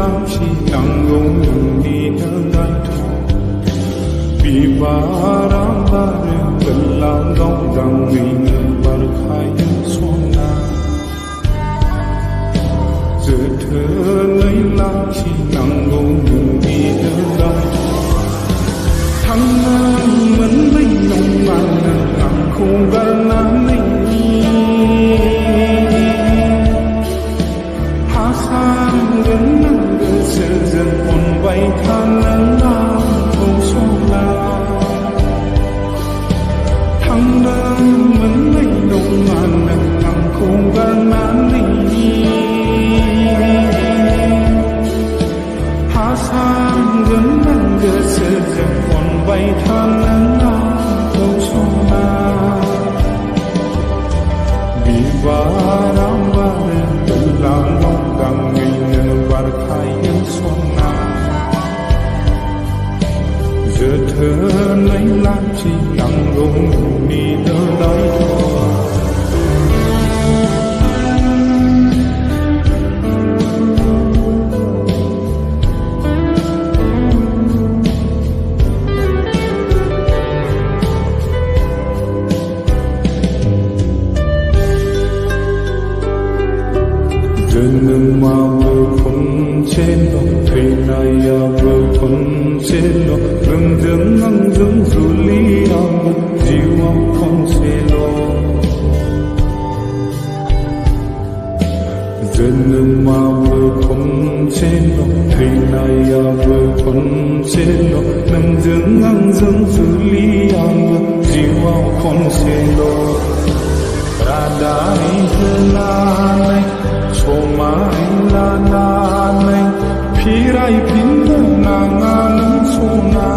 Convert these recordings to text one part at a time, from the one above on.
làm chi nắng gông đừng đi nơi đại thọ vì ba ram ba rừng gần làm gông đằng mình bar khai những xuân na giờ thơ lấy làm chi nắng gông đừng đi nơi đại thọ thăng nam vẫn bình lòng ngàn nắng không gần nam mình sang gần nắng gần sương dần còn bay than nắng nam không sông la thăng nam vẫn bình đông ngàn nắng không gần nam đi hạ sang gần nắng gần sương dần còn bay than nắng nam không sông la vì ba ram ba rừng làm lòng đằng mình bar khai những xuân na giờ thơ lấy làm chi nắng gông đi nơi đại thọ rừng mà vừa con trên nó thầy này vừa con trên nó rừng rừng nắng rừng dù li dịu con xe lo rừng mà vừa con trên nó thầy này vừa con trên nó nắng rừng dù li dịu con xe lo radai này somai la na nei phirai pin na ngan sona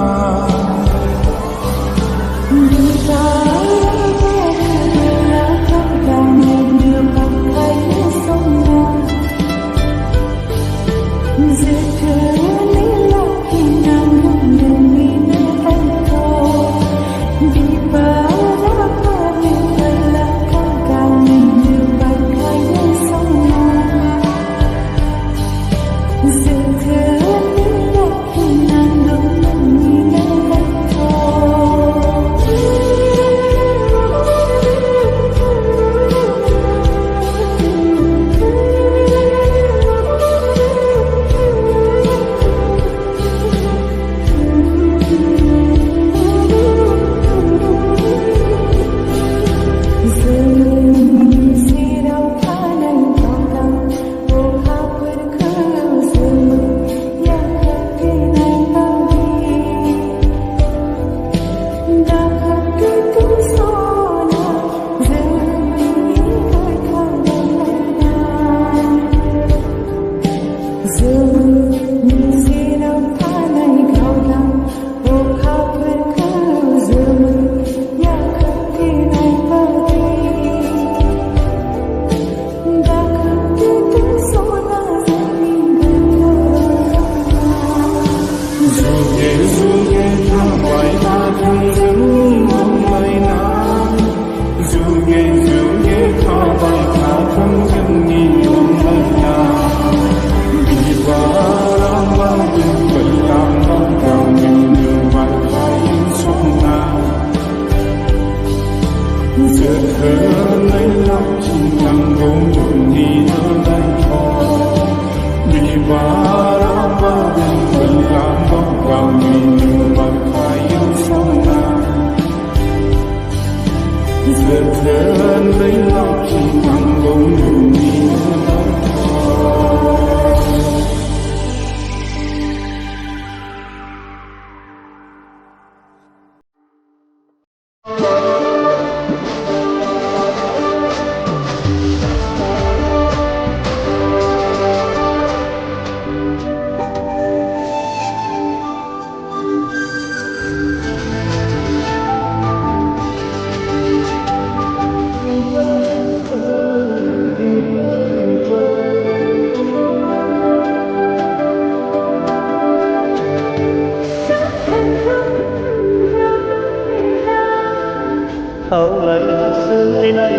hậu lại xưa này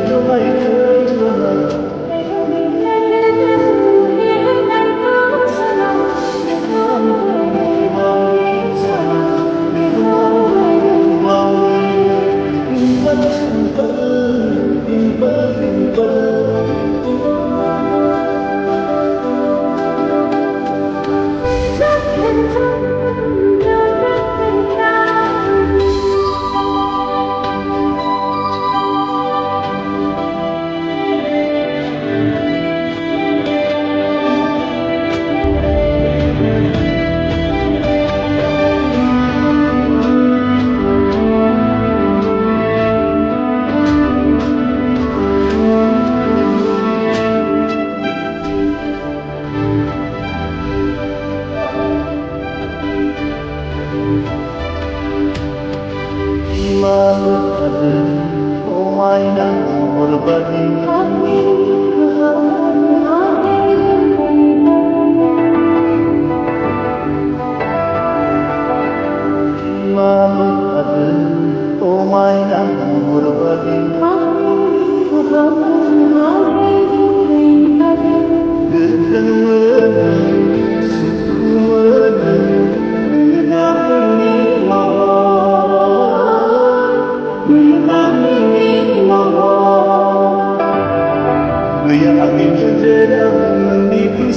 thương ai thương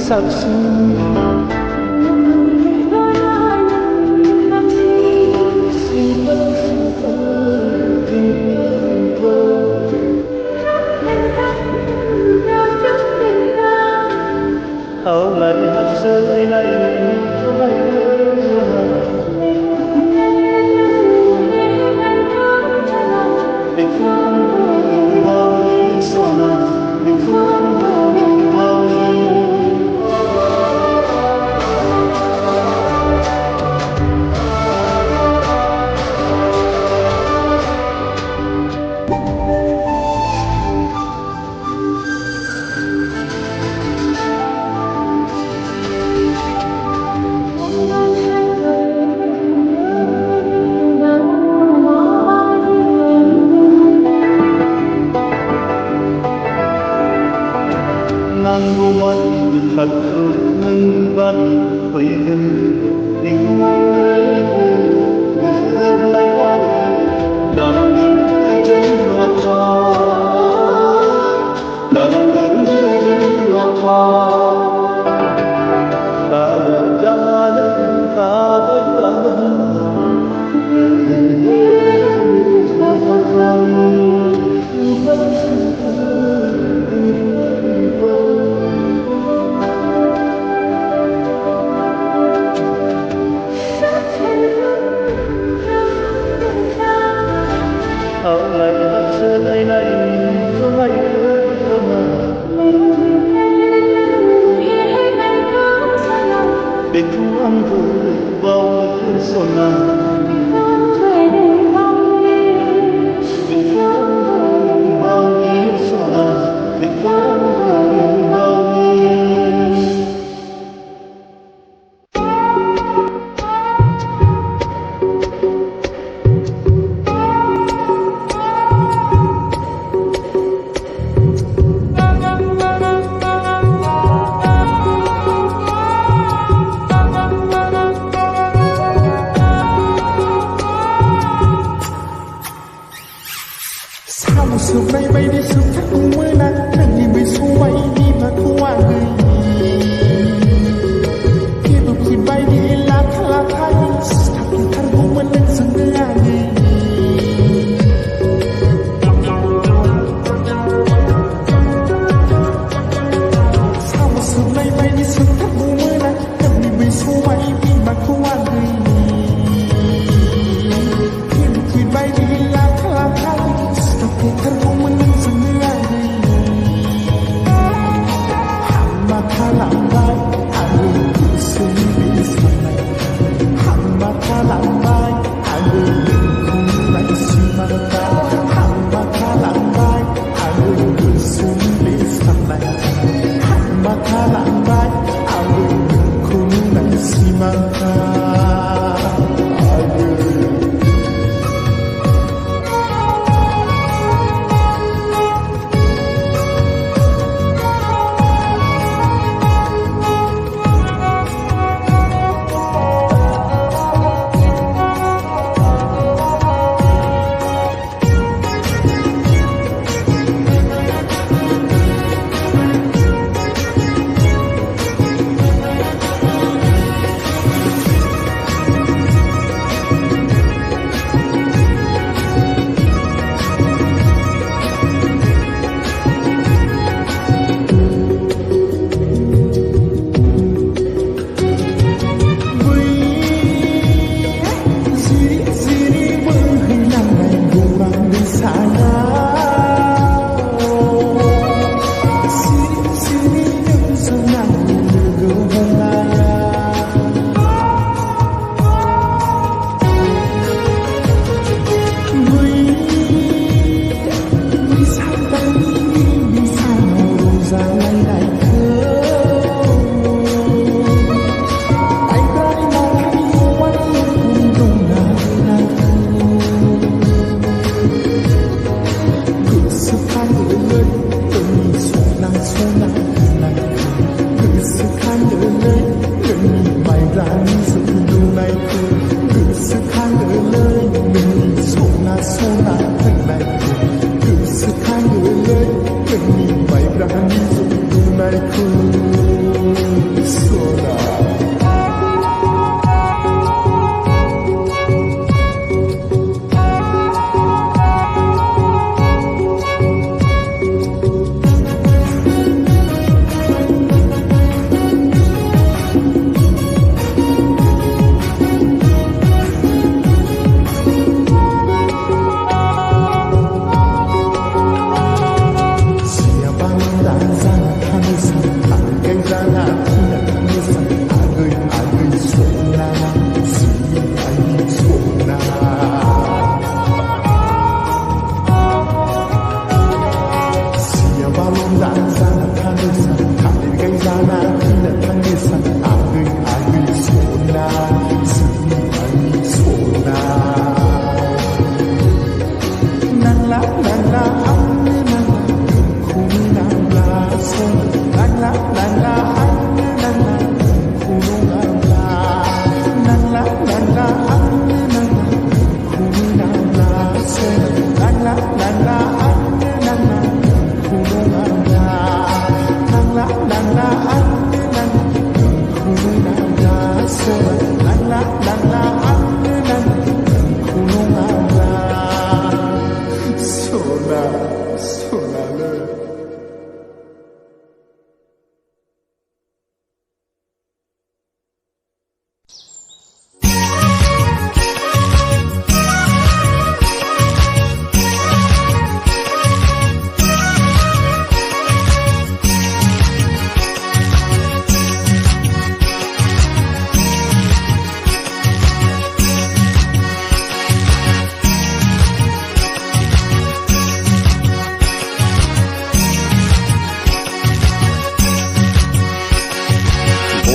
Saksi hầu lại hạt rơi này hạnh phúc bao sana hạnh phúc bao buat hati mengbat pengen lewat dalam apa tak ada jalan tak ada hầu lại hạt rơi này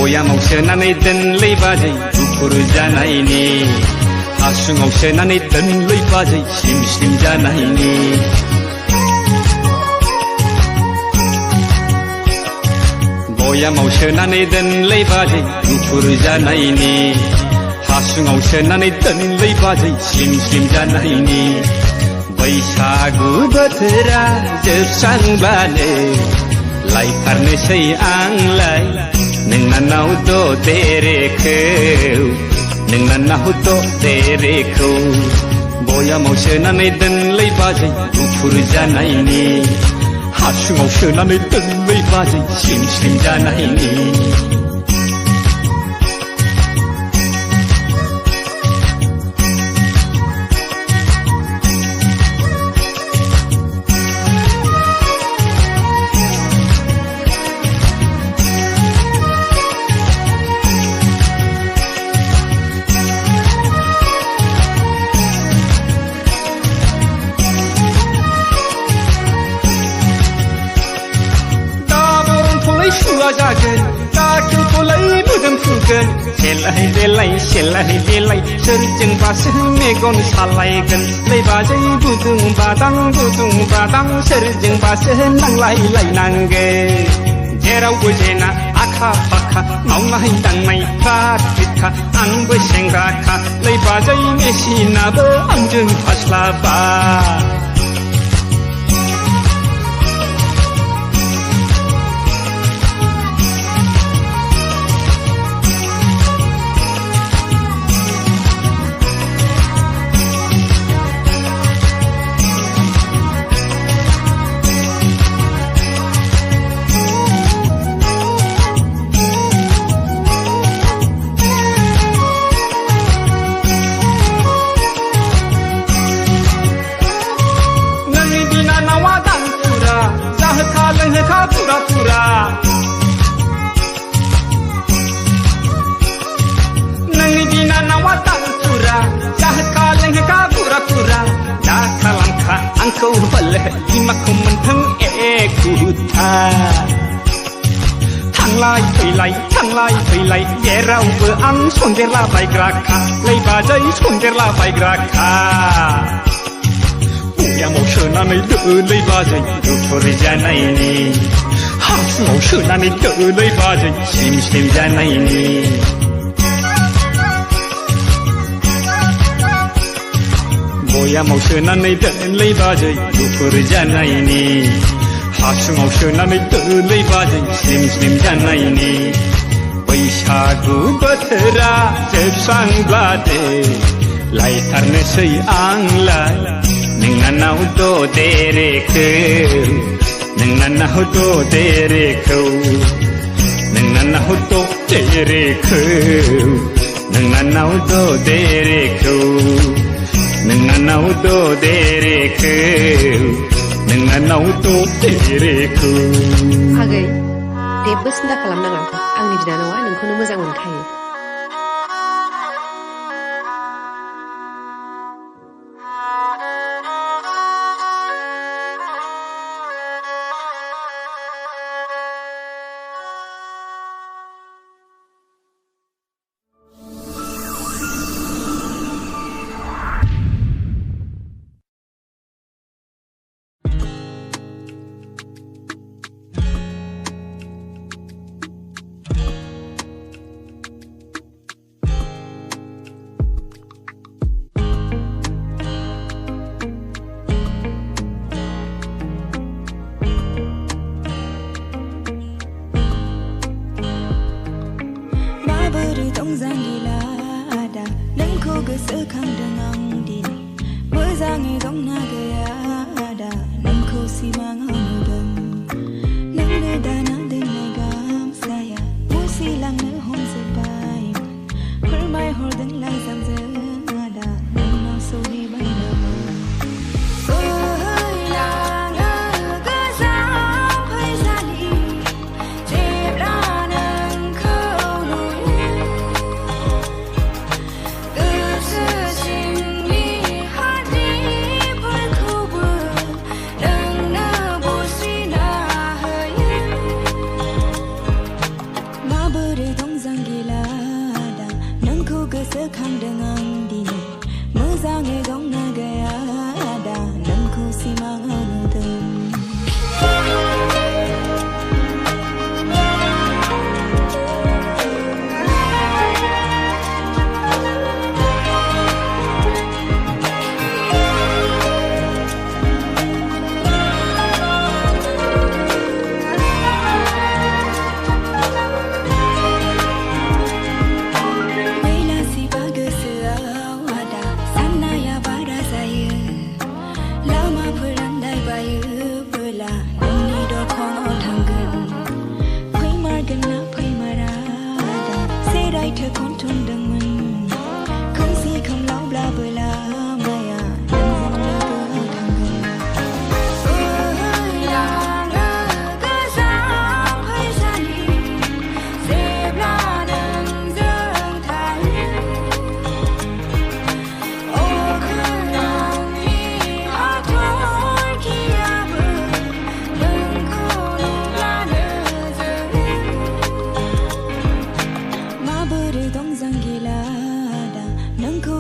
Boyamaw sonaनै दोनलै बाजै गुफुर जानायनि हासुङाव सोनानै दोनलै बाजै slim slim जानायनि बयामाव सोनानै दोनलै बाजै गुफुर जानायनि हासुङाव सोनानै दोनलै बाजै स्लिम स्लिम जानायनि बैसागु बोथोरा जोबस्रांबानो लायथारनोसै आंलाय नोंनाव ददेरेखौ बयामाव सोनानै दोनलै बाजै गुफुर जानायनि हासुङाव सोनानै दोनलै बाजै स्लिम स्लिम जानायनि जागोन दाखोखौलाय मोदोमफ्रुगोन सेलाय देलाय सोरजोंबासो मेगन सालायगोन लै बाजै गुदुं बादां सोरजोंबासो नांलायलायनांगोन जेरावबो जेना आखा फाखा मावनाय दांनाय फ्रात आंबो सेंग्राखा लै बाजै मेसिनाबो आंजों फास्लाबा पुरा नोंनि बिनानावा दानफुरा जाहोखा लोंहोखा पुरा दा खालामखा आंखौ हले बिमाखौ मोनथों एखुथा थांलाय फैलाय जेरावबो आं सन्देरलाबायग्राखा लै बाजै सन्देरलाबायग्राखा बयामाव सोनानै दोनलै बाजै गुफुर जानायनि हासुङाव सोनानै दोनलै बाजै स्लिम स्लिम जानायनि बयामाव सोनानै दोनलै बाजै गुफुर जानायनि हासुङाव सोनानै दोलै बाजै स्लिम स्लिम जानायनि बैसागु बोथोरा जोबस्रांब्लादे लायथारनोसै आंलाय नोंनानाव ददेरेखौ नोंनानाव ददेरेखौ नोंनानाव ददेरेखौ नोंनानाव ददेरेखौ नोंनानाव ददेरेखौ नोंनानाव ददेरेखौ आगै जेबो सिन्था खालामनाङा आंनि बिनानावा नोंखौनो मोजां मोनखायो गोसोखांदों आं दिनै मोजाङै दंना गैया आदा नोंखौ सिमाङाव नुदों नोंनो दाना दोननाय गामसाया मुसिलांनो हमजोब्बाय फोरमायहरदों लाइजामजों आदा नोंनाव सहैबाय नामा गोसोखांदों आं दिनै मोजाङै दंना गैया आदा नोंखौ सिमाङाव नुदों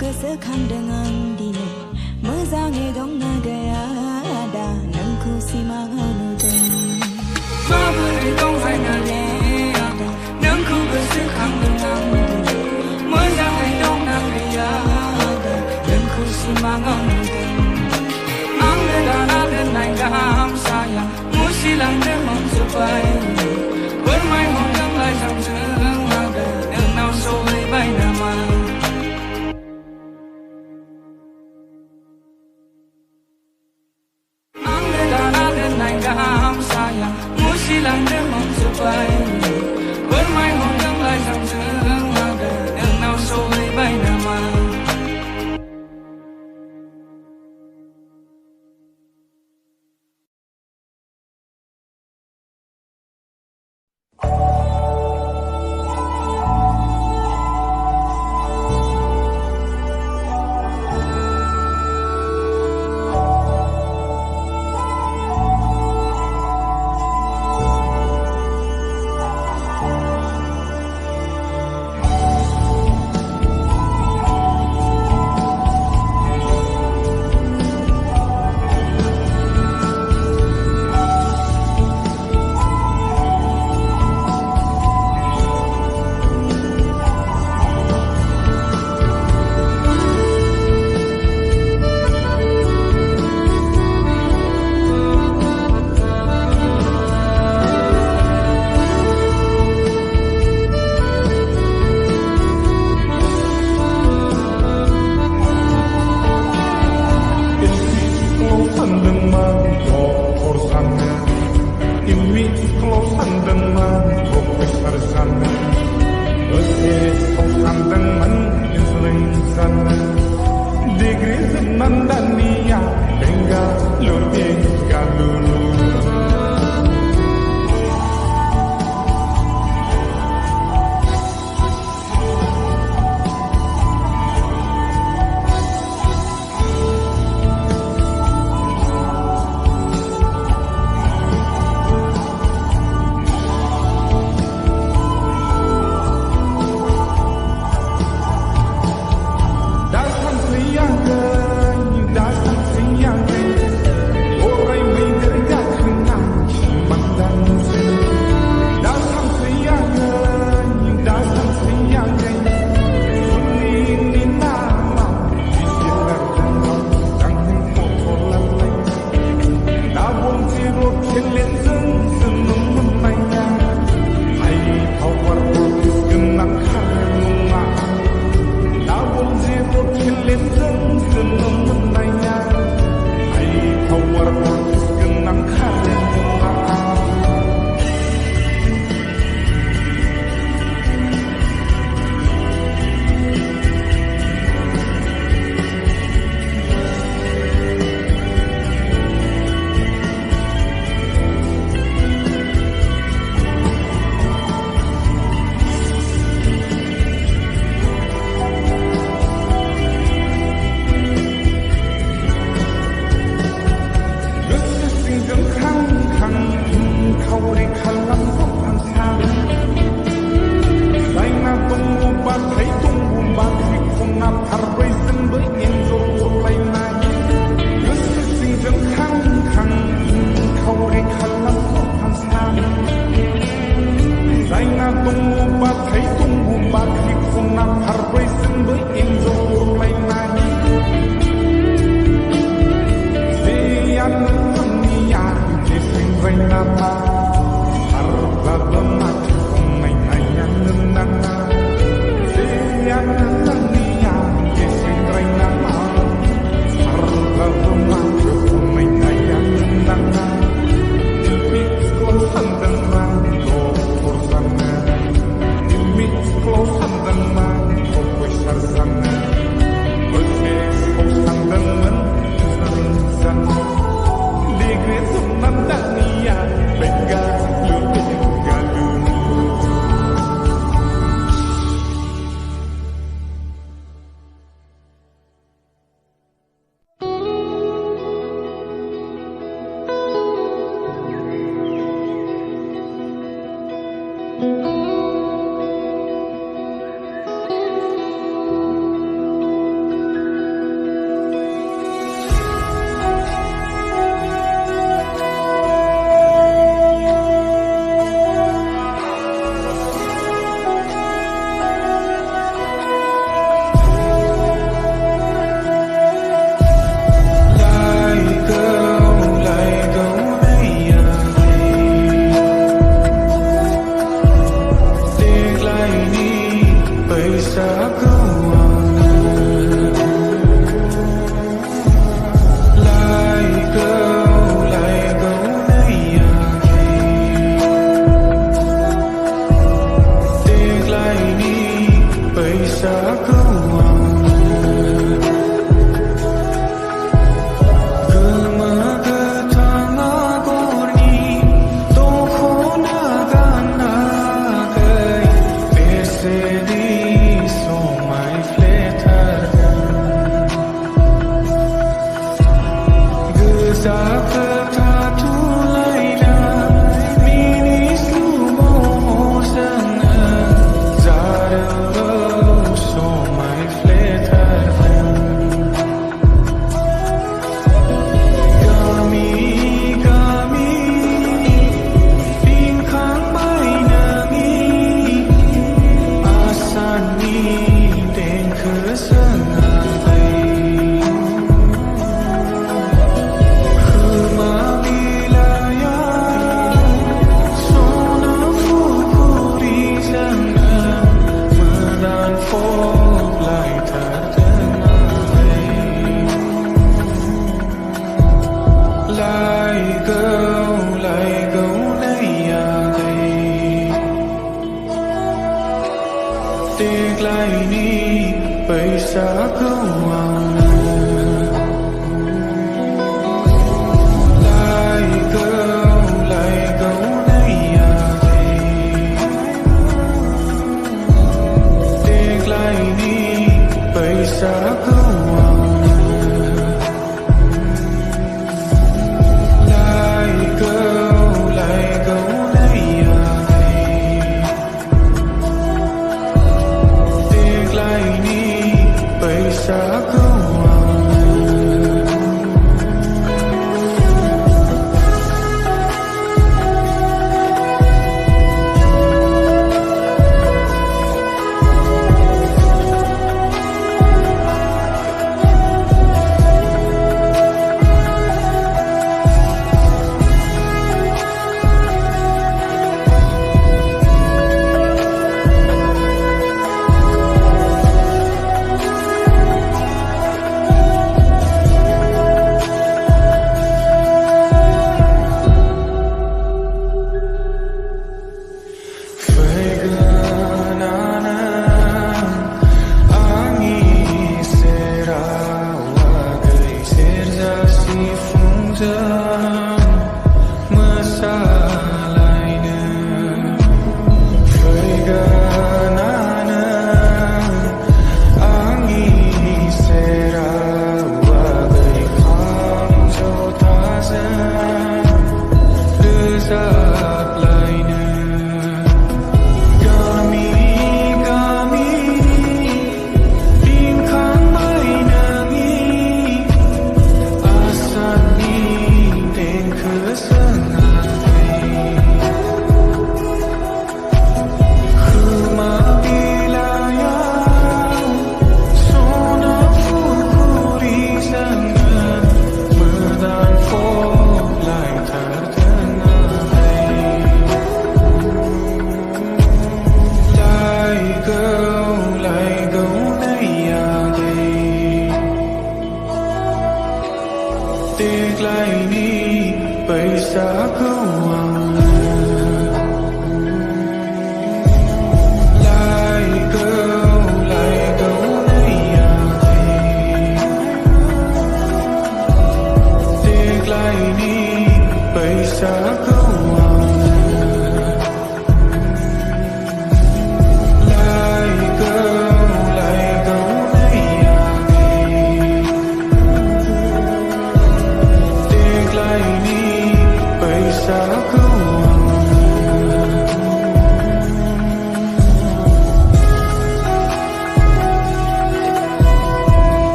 गोसोखांदों आं दिनै मोजाङै दंना गैया आदा नोंखौ सिमाङाव नुदों माबोरै दं जायनाले आदा नोंखौ गोसोखांदों आं दिनै मोजाङै दंना गैया आदा नोंखौ सिमाङाव नुदों आंनो दाना दोननाय गामसाया मुसिलांनो हमजोब्बाय फोरमायहरदों लाइजामजों आदा नोंनाव सहैबाय नामा गामसाया मुसिलांनो हमजोब्बाय फोरमायहरदों लाइजामजों आदा नोंनाव सहैबाय नामा besar sana sandangman sering sana Digri zeman dan niya Benga lurti kalulu Benga पैसा कमाउन लाइगौ नैयादै देग्लाय नि पैसा कमाउन लाइगौ नैयादै देग्लाय नि पैसा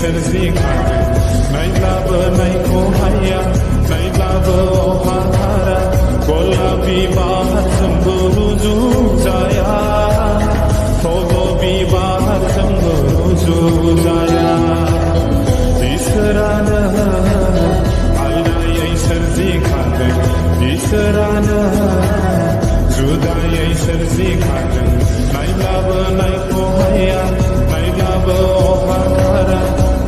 सोरजिखादों नायब्लाबो नायख'हाया नायब्लाबो अहाथारा गलाबि बाहारजोंबो रुजुजाया थब' बिबारजोंबो रुजुजाया इसोरानो आलदायै सोरजिखादों इसोरानो जुदायै सोरजिखादों नायब्लाबो नायख'हाया नायब्लाबो अहाथारा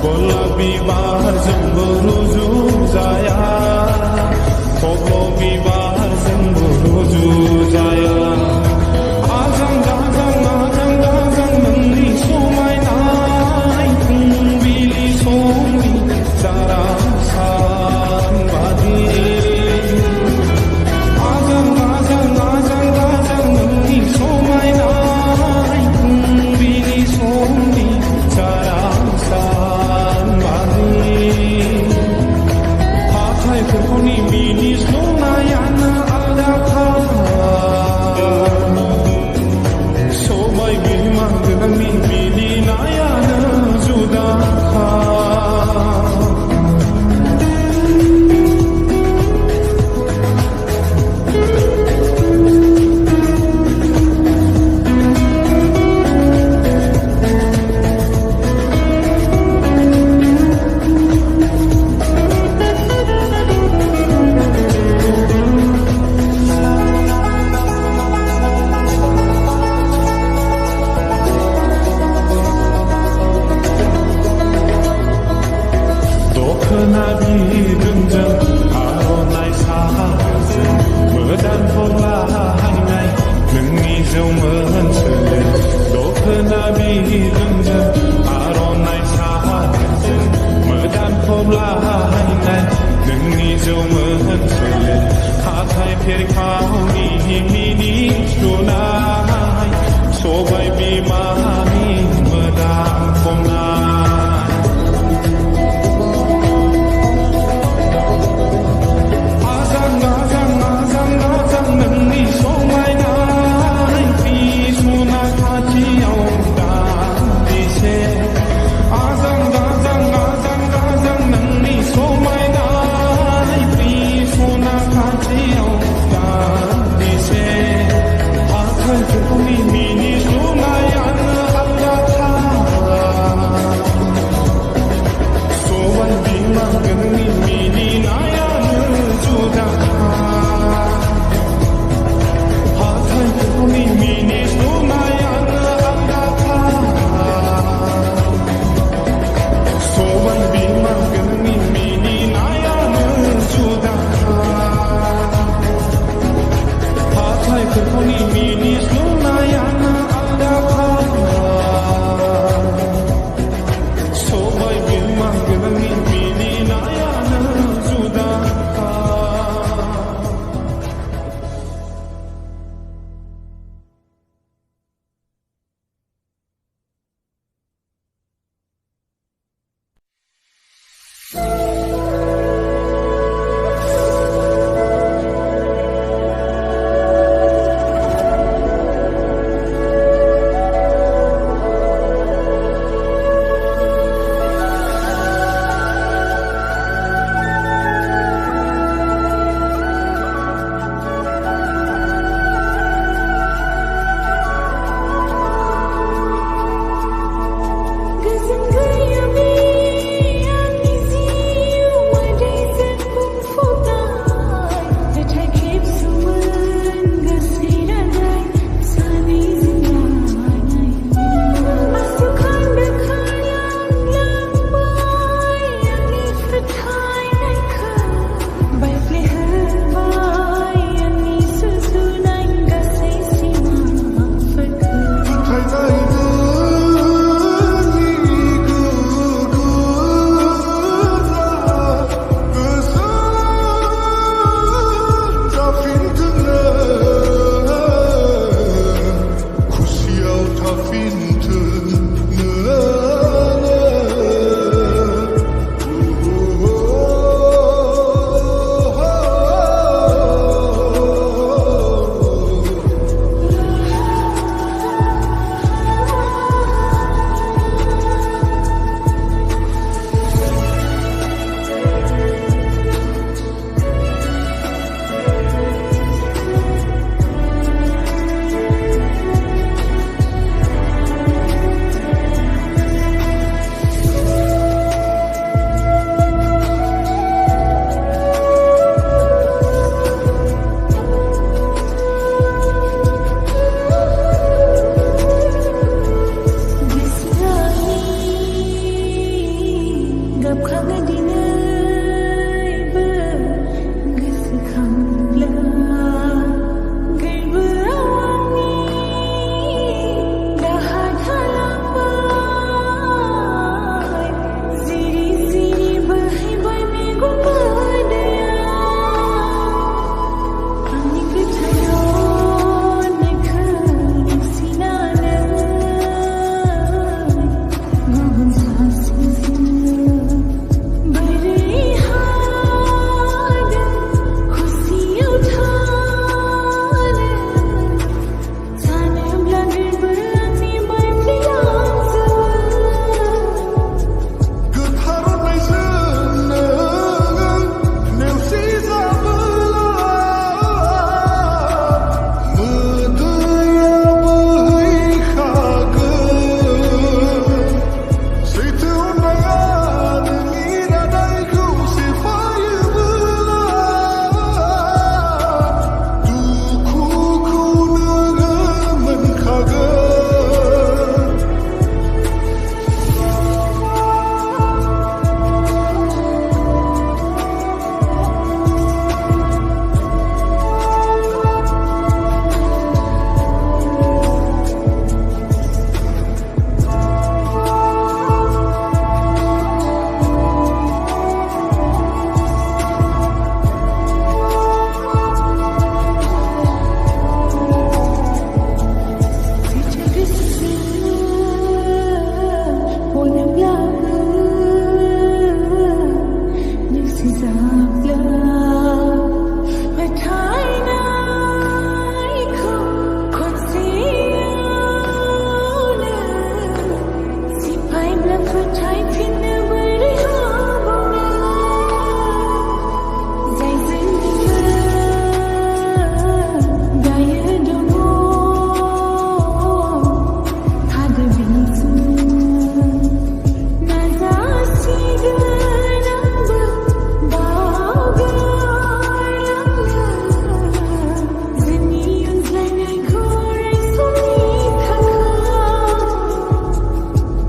गलाबि बारजोंबो रुजुजाया थब' बिबारजोंबो रुजुजाया आजां गाजां नोंनि समायना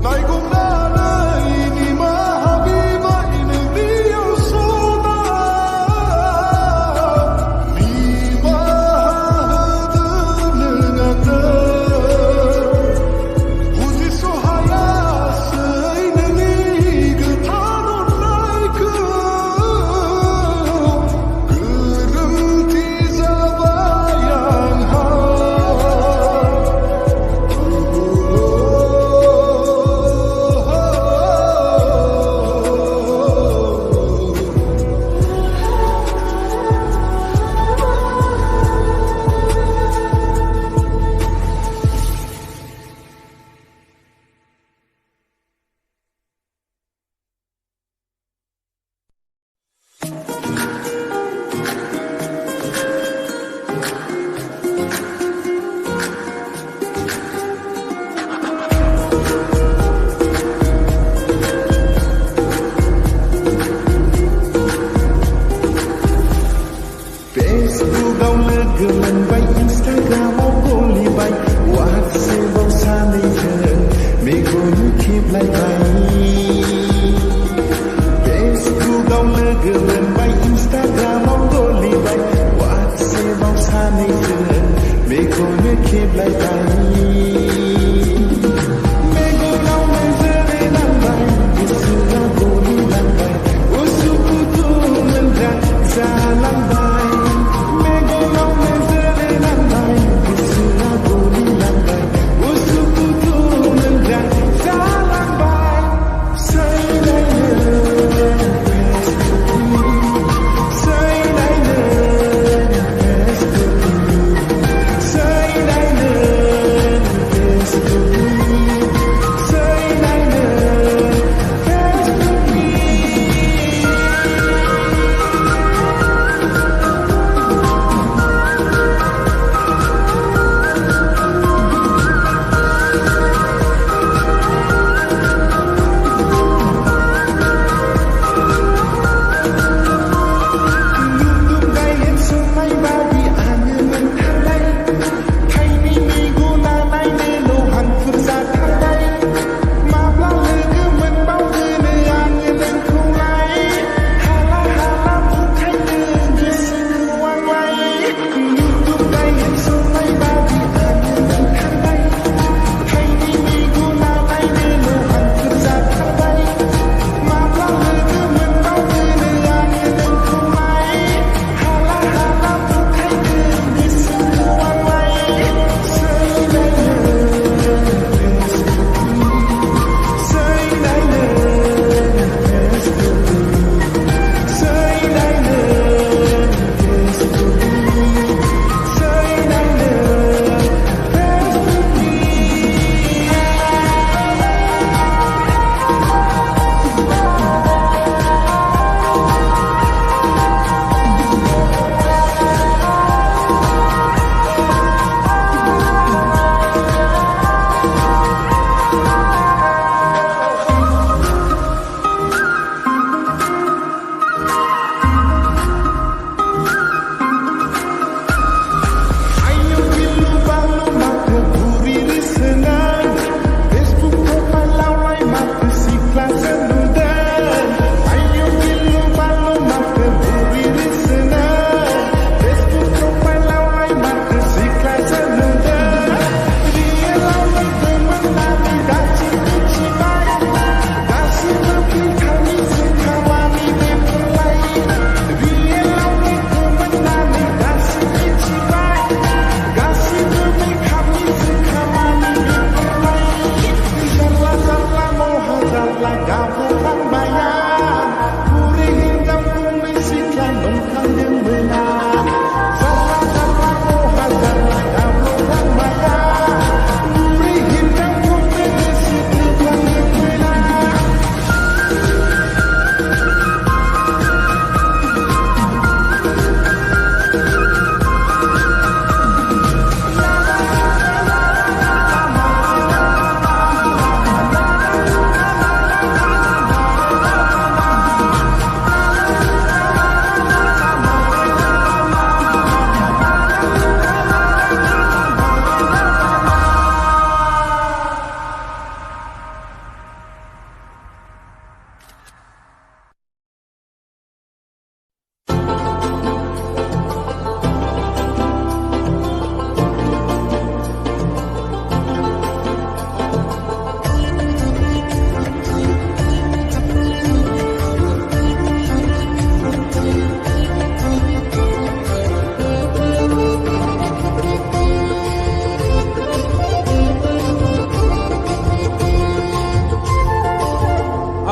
Này cũng đã đến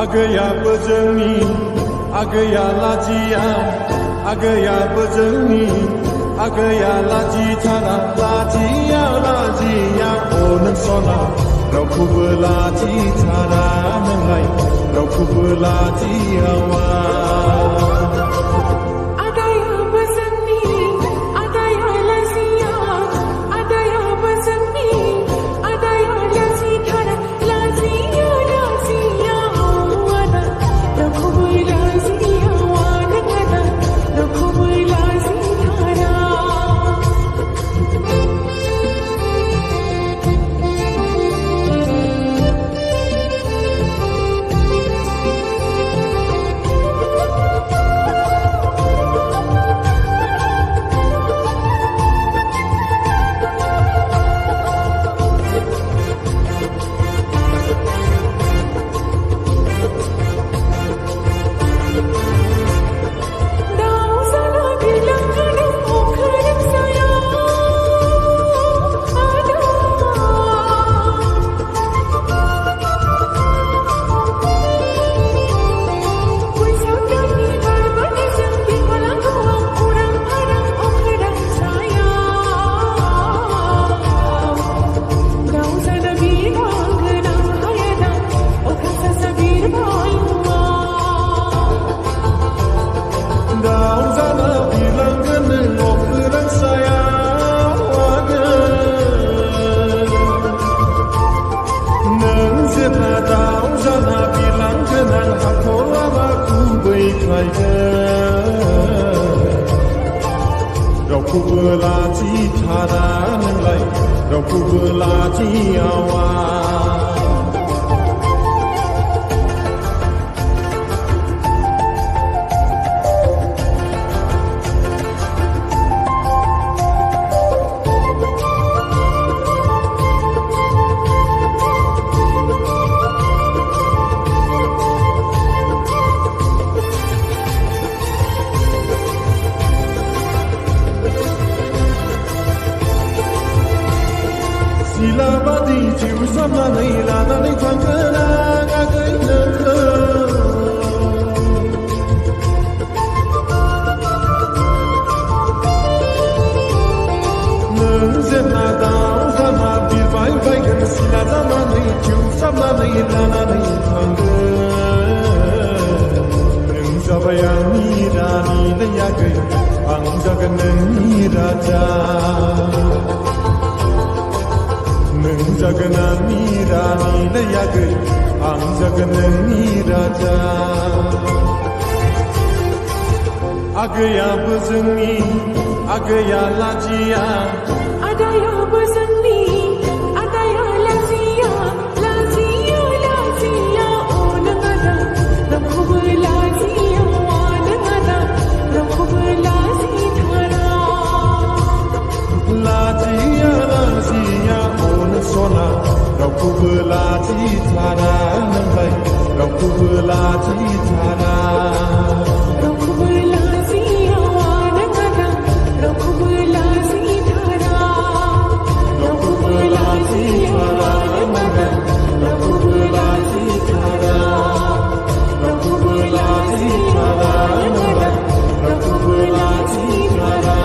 आगैयाबो जोंनि आगैया लाजिया आगैयाबो जोंनि आगैया लाजिथारा लाजिया लाजिया अ नों सना रावखौबो लाजिथारा नोंलाय रावखौबो लाजियावा रावखौबो लाजिथारा नोंलाय रावखौबो लाजियावा सिलाबादि जिउ सामनानै लानानै थांगोन आं आगै नोंखौ नों जेब्ला दाव जाना बिरबाय बायगोन सिला जानानै जिउ सामनानै लानानै थांगोन नों जाबाय आंनि रानि आगै आं जागोन नोंनि राजा नों जागोन आंनि रानि आगै आं जागोन नोंनि राजा आगैयाबो जोंनि आगैया लाजिया आदायाबो जोंनि आदाया लाजिया लाजिया लाजिया अ नों आदा रावखौबो लाजिया नों आदा रावखौबो लाजिथारा लाजिया लाजिया सना रावखौबो लाजिथारा नोंलाय रावखौबो लाजिथारा रावखौबो लाजियावा नों आदा रावखौबो लाजिथारा रावखौबो लाजियावा नों आदा रावखौबो लाजिथारा रावखौबो लाजिथारा नों आदा रावखौबो लाजिथारा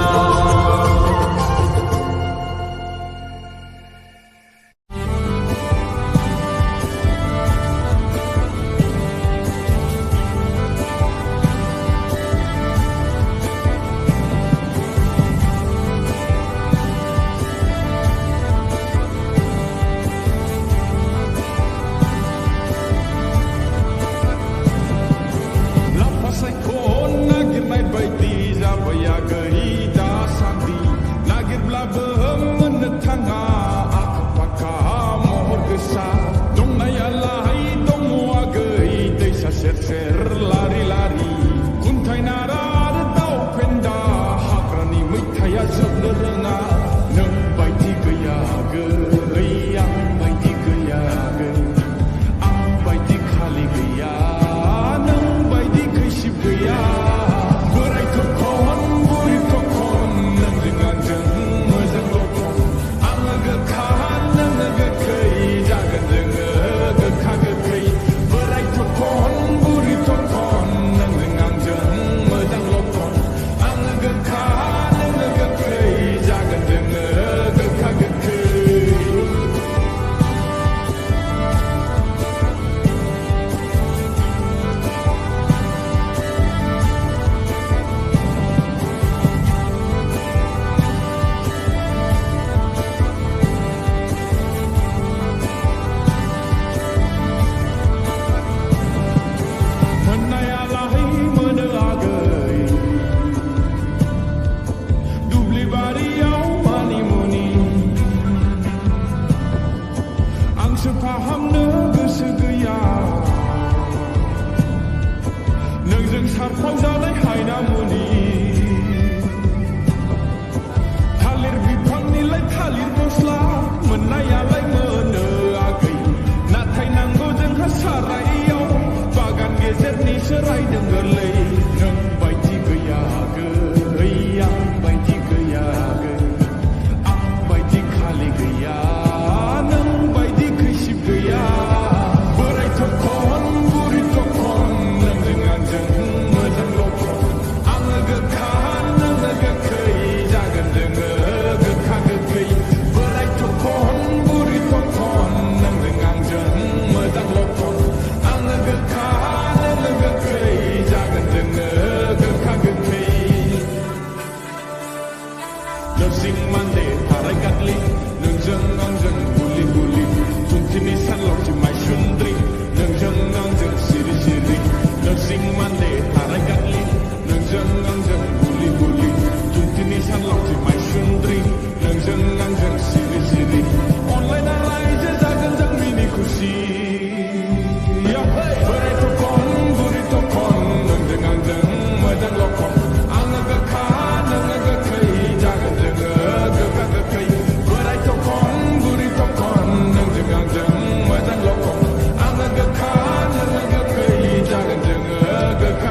मुखा सारायाव बागान गेजेरनि सोरायदों गोरलै नों बायदि गैया गैया बायदि गैया आं बायदि खालि गैया नों बायदि खैसिब गैया बोराय थखन बुरि थखन नोंजों आंजों मोजां लखन आङो गोखा नोङो गोखै जागोन जोङो गोखा गोखै बोराय थखन बुरि थखन नोंजों आंजों मोजां लखन आङो गोखा नोङो गोखै जागोन जोङो गोखा गोखै नोरसिं मान्दे थाराय गादलि नोंजों आंजों गुलि गुलि थुनथिनि सानलावथि माइसुन्द्रि नोंजों आंजों सिरि सिरि नोरसिं मान्दे थाराय गादलि नोंजों आंजों गुलि गुलि थुनथिनि सानलावथि माइसुन्द्रि नोंजों आंजों सिरि सिरि अनलायना रायजो जागोन जों मिनि खुसि बोराय थखन बुरि थखन नोंजों आंजों मोजां लखन आङो गोखा नोङो गोखै जागोन जोङो गोखा गोखै बोराय थखन बुरि थखन नोंजों आंजों मोजां लखन आङो गोखा नोङो गोखै जागोन जोङो गोखा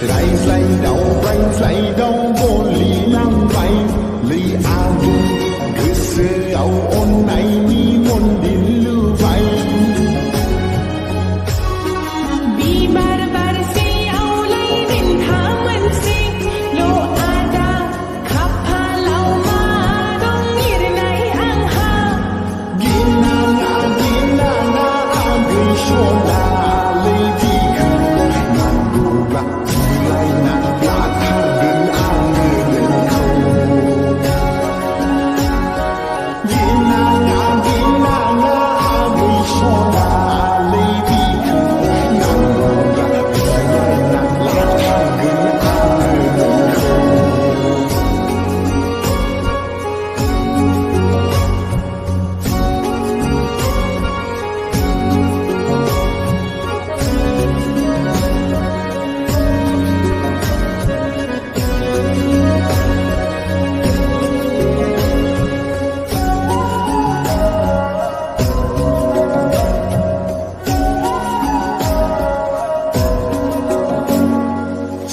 रायज्लायदाव गलि नांबाय आबो गोसोआव अननायनि मन्दिर लुबाय बिबार बारसेयावलाय रिन्था मोनसेल' आदा खाफालाव मा दं लिरनाय आंहा गिनाङा आगै सनालै बिखौ नांगौब्ला बुलायना लाथारगोन आङो नोंखौ गिनाङा आगै सनालै बिखौ नांगौब्ला बुलायना लाथारगोन आङो नोंखौ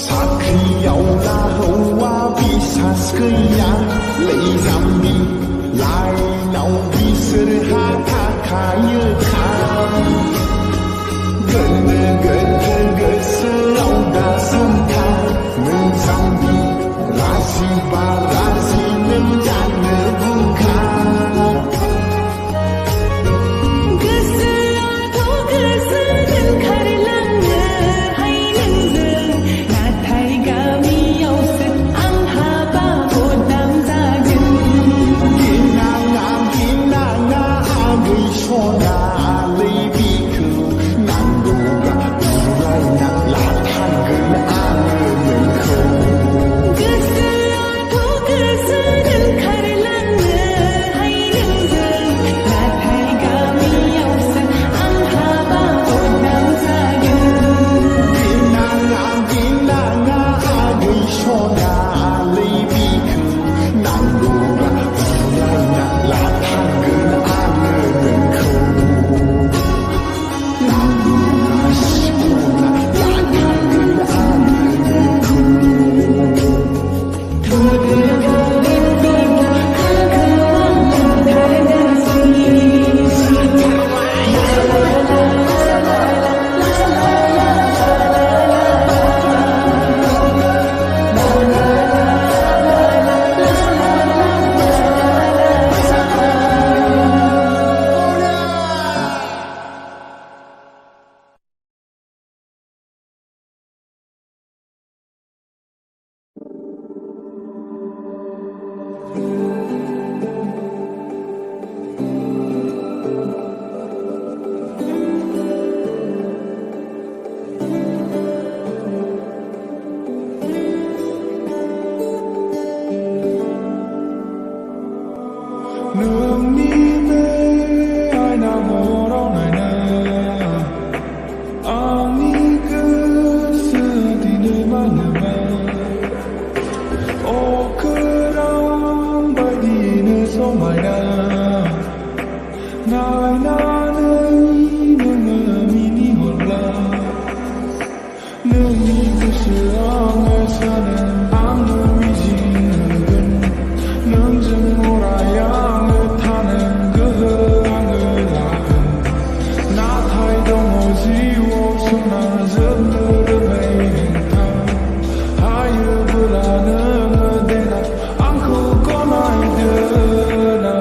साख्रियावला हौवा बिसास गैया लैजामनि लाइनाव बिसोरहा थाखायोखा गोनो गोथो गोसोआव दासानथा नोंजामनि राजिबा राजि नों जानो बुंखा गोसोआथ' गोसो ओंखारलाङोहाय नोंजों नाथाय गामियावसो आंहा बाबदाम जागोन गिनाङा आगै सनालै बिखौ नांगौब्ला बुलायना लाथारगोन आङो नोंखौ गोसोआथ' गोसो ओंखारलाङोहाय नोंजों नाथाय गामियावसो आंहा बाबदाम जागोन गिनाङा आगै सनालै बिखौ नांगौब्ला बुलायना लाथारगोन आङो नोंखौ नांगौब्ला सिख'ना लाथारगोन आङो नोंखौ नोंनि बे आयना महराव नायना आंनि गोसोआ दिनै मानोबा अखोरां बायदिनो समायना नायनानै नोङो मिनिहरब्ला नोंनि गोसोआ आङो सानो आङो मिजिं होगोन नोंजों अराय आङो थानो गोहो आङो लागोन नाथाय दङ जिउआव सना जोबनो रोङै हेंथा हायोबोला नोङो देनां आंखौ गनायदोना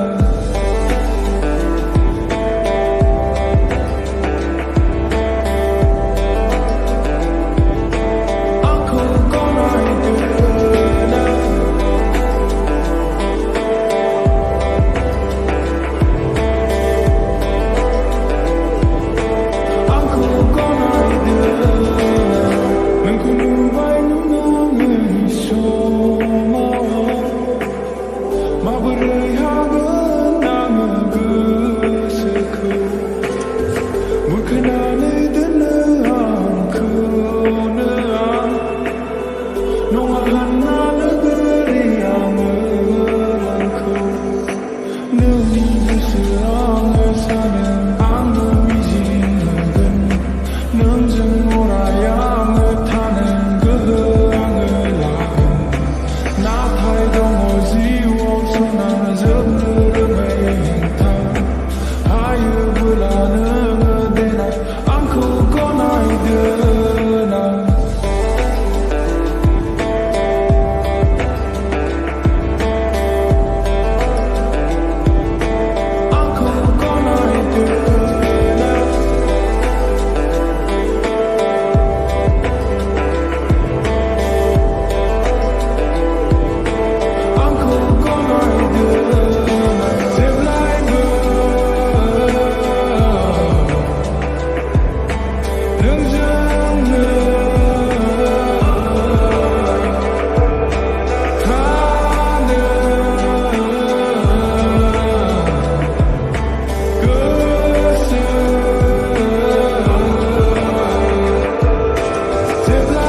जेब्ला